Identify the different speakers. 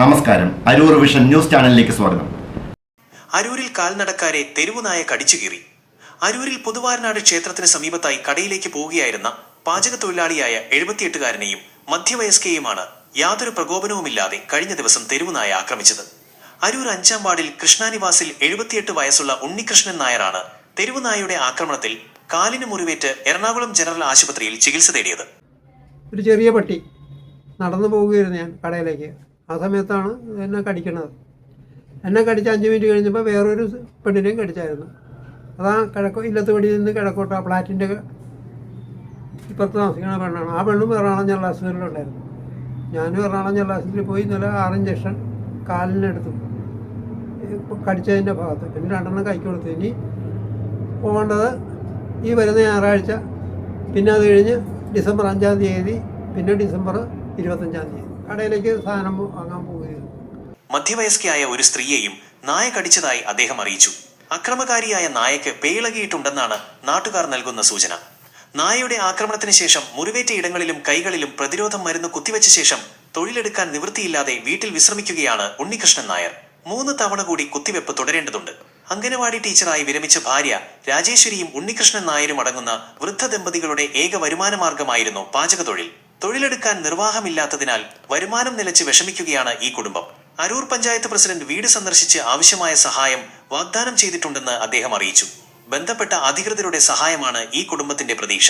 Speaker 1: നമസ്കാരം, Aroor vision news ചാനലിലേക്ക് സ്വാഗതം.
Speaker 2: അരൂരിൽ കാൽനടക്കാരെ തെരുവുനായ കടിച്ചുകീറി. അരൂരിൽ പുതുവാരനാട് ക്ഷേത്രത്തിന് സമീപത്തായി കടയിലേക്ക് പോവുകയായിരുന്ന പാചക തൊഴിലാളിയായ 78-കാരനെയും മധ്യവയസ്കയെയുമാണ് യാതൊരു പ്രകോപനവുമില്ലാതെ കഴിഞ്ഞ ദിവസം തെരുവുനായ ആക്രമിച്ചത്. അരൂർ 5-ാം വാർഡിൽ കൃഷ്ണാനിവാസിൽ 78 വയസ്സുള്ള ഉണ്ണികൃഷ്ണൻ നായരാണ് തെരുവുനായയുടെ ആക്രമണത്തിൽ കാലിന് മുറിവേറ്റ് എറണാകുളം ജനറൽ ആശുപത്രിയിൽ ചികിത്സ തേടിയത്.
Speaker 3: ഒരു ചെറിയ പട്ടി നടന്നു പോവുകയായിരുന്നു ഞാൻ കടയിലേക്ക്. ആ സമയത്താണ് എന്നെ കടിക്കണത്. എന്നെ കടിച്ച് 5 മിനിറ്റ് കഴിഞ്ഞപ്പോൾ വേറൊരു പെണ്ണിനെയും കടിച്ചായിരുന്നു. അതാ ഇല്ലത്തുപടിയിൽ നിന്ന് കിഴക്കോട്ട് ആ ഫ്ലാറ്റിൻ്റെ ഇപ്പുറത്ത് താമസിക്കുന്ന പെണ്ണാണ്. ആ പെണ്ണും എറണാകുളം ജനറൽ ആശുപത്രിയിലുണ്ടായിരുന്നു. ഞാനും എറണാകുളം ജനറൽ ആശുപത്രിയിൽ പോയി ഇന്നലെ 6 ഇഞ്ചക്ഷൻ കാലിനെടുത്തു, കടിച്ചതിൻ്റെ ഭാഗത്ത്. പിന്നെ 2 കൈക്ക് കൊടുത്തു. ഇനി പോകേണ്ടത് ഈ വരുന്ന ഞായറാഴ്ച, പിന്നെ അത് കഴിഞ്ഞ് ഡിസംബർ 5-ാം തീയതി, പിന്നെ ഡിസംബർ 25-ാം തീയതി കടയിലേക്ക് സാധനം വാങ്ങാൻ പോവുകയായിരുന്നു.
Speaker 2: മധ്യവയസ്കയായ ഒരു സ്ത്രീയെയും നായ കടിച്ചതായി അദ്ദേഹം അറിയിച്ചു. അക്രമകാരിയായ നായയ്ക്ക് പേയിളകിയിട്ടുണ്ടെന്നാണ് നാട്ടുകാർ നൽകുന്ന സൂചന. നായയുടെ ആക്രമണത്തിന് ശേഷം മുറിവേറ്റ ഇടങ്ങളിലും കൈകളിലും പ്രതിരോധ മരുന്ന് കുത്തിവെച്ച ശേഷം തൊഴിലെടുക്കാൻ നിവൃത്തിയില്ലാതെ വീട്ടിൽ വിശ്രമിക്കുകയാണ് ഉണ്ണികൃഷ്ണൻ നായർ. 3 തവണ കൂടി കുത്തിവെപ്പ് തുടരേണ്ടതുണ്ട്. അംഗനവാടി ടീച്ചറായി വിരമിച്ച ഭാര്യ രാജേശ്വരിയും ഉണ്ണികൃഷ്ണൻ നായരും അടങ്ങുന്ന വൃദ്ധ ദമ്പതികളുടെ ഏക വരുമാന മാർഗമായിരുന്നു പാചക തൊഴിൽ. തൊഴിലെടുക്കാൻ നിർവാഹമില്ലാത്തതിനാൽ വരുമാനം നിലച്ച് വിഷമിക്കുകയാണ് ഈ കുടുംബം. അരൂർ പഞ്ചായത്ത് പ്രസിഡന്റ് വീട് സന്ദർശിച്ച് ആവശ്യമായ സഹായം വാഗ്ദാനം ചെയ്തിട്ടുണ്ടെന്ന് അദ്ദേഹം അറിയിച്ചു. ബന്ധപ്പെട്ട അധികൃതരുടെ സഹായമാണ് ഈ കുടുംബത്തിന്റെ പ്രതീക്ഷ.